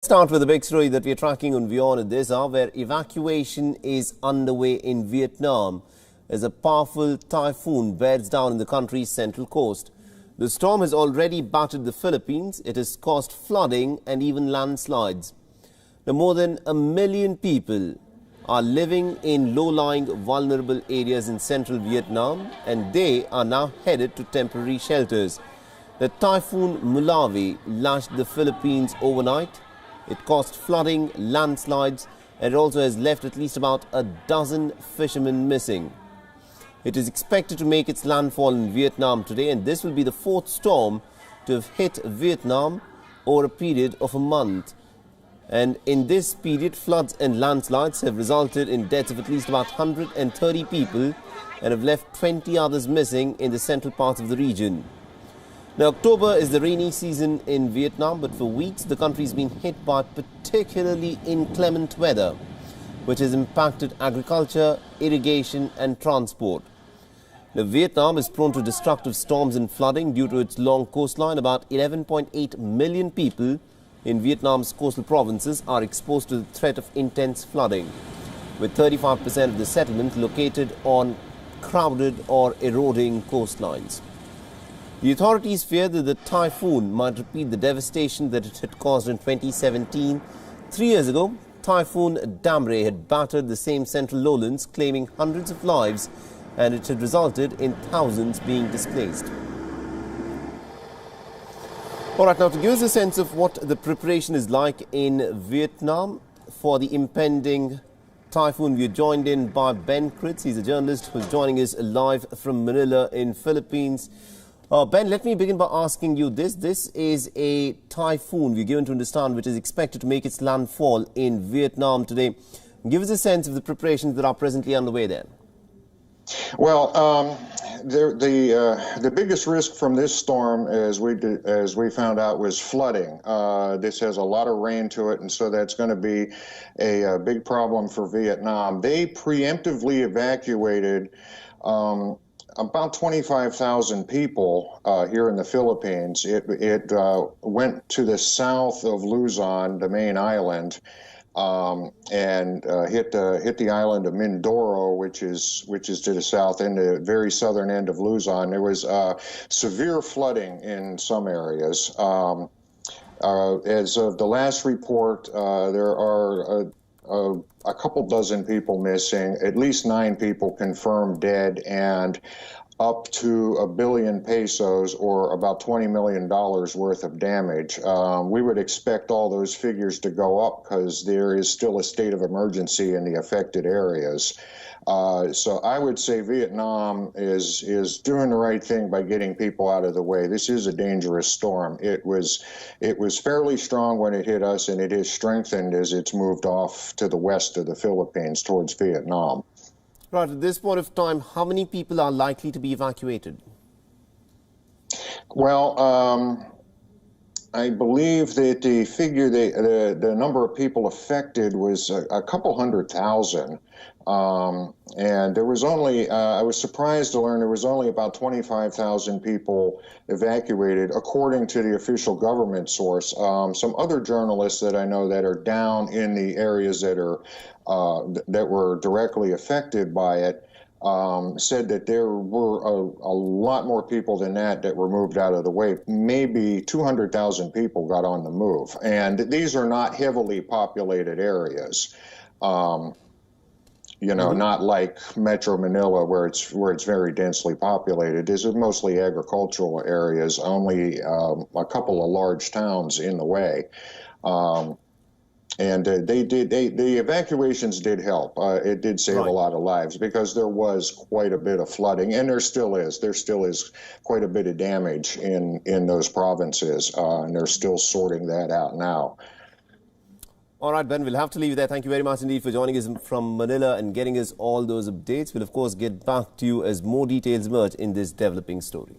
Start with the big story that we are tracking on WION at this hour, where evacuation is underway in Vietnam as a powerful typhoon bears down in the country's central coast. The storm has already battered the Philippines. It has caused flooding and even landslides. Now, more than 1 million people are living in low-lying vulnerable areas in central Vietnam, and they are now headed to temporary shelters. The typhoon Molave lashed the Philippines overnight. It caused flooding, landslides, and it also has left at least about a dozen fishermen missing. It is expected to make its landfall in Vietnam today, and this will be the fourth storm to have hit Vietnam over a period of a month. And in this period, floods and landslides have resulted in deaths of at least about 130 people and have left 20 others missing in the central parts of the region. Now, October is the rainy season in Vietnam, but for weeks the country has been hit by particularly inclement weather, which has impacted agriculture, irrigation and transport. Now, Vietnam is prone to destructive storms and flooding due to its long coastline. About 11.8 million people in Vietnam's coastal provinces are exposed to the threat of intense flooding, with 35% of the settlement located on crowded or eroding coastlines. The authorities fear that the typhoon might repeat the devastation that it had caused in 2017. 3 years ago, Typhoon Damre had battered the same central lowlands, claiming hundreds of lives, and it had resulted in thousands being displaced. All right, now to give us a sense of what the preparation is like in Vietnam for the impending typhoon, we are joined in by Ben Kritz. He's a journalist who's joining us live from Manila in Philippines. Ben, let me begin by asking you this. This is a typhoon, we're given to understand, which is expected to make its landfall in Vietnam today. Give us a sense of the preparations that are presently underway there. Well, the biggest risk from this storm, as we found out, was flooding. This has a lot of rain to it, and so that's going to be a big problem for Vietnam. They preemptively evacuated about 25,000 people here in the Philippines. It went to the south of Luzon, the main island, and hit the island of Mindoro, which is to the south end, the very southern end of Luzon. There was severe flooding in some areas. As of the last report, there are a couple dozen people missing, at least 9 people confirmed dead, and up to 1 billion pesos, or about $20 million worth of damage. We would expect all those figures to go up because there is still a state of emergency in the affected areas. So I would say Vietnam is doing the right thing by getting people out of the way. This is a dangerous storm. It was fairly strong when it hit us, and it has strengthened as it's moved off to the west of the Philippines towards Vietnam. Right, at this point of time, how many people are likely to be evacuated? Well, I believe that the figure, the number of people affected was a couple 100,000. And there was only, I was surprised to learn there was only about 25,000 people evacuated, according to the official government source. Some other journalists that I know that are down in the areas that were directly affected by it said that there were a lot more people than that were moved out of the way. Maybe 200,000 people got on the move. And these are not heavily populated areas. You know, not like Metro Manila, where it's very densely populated. These are mostly agricultural areas, only a couple of large towns in the way. And the evacuations did help. It did save a lot of lives because there was quite a bit of flooding, and there still is. There still is quite a bit of damage in those provinces, and they're still sorting that out now. All right, Ben, we'll have to leave there. Thank you very much indeed for joining us from Manila and getting us all those updates. We'll, of course, get back to you as more details emerge in this developing story.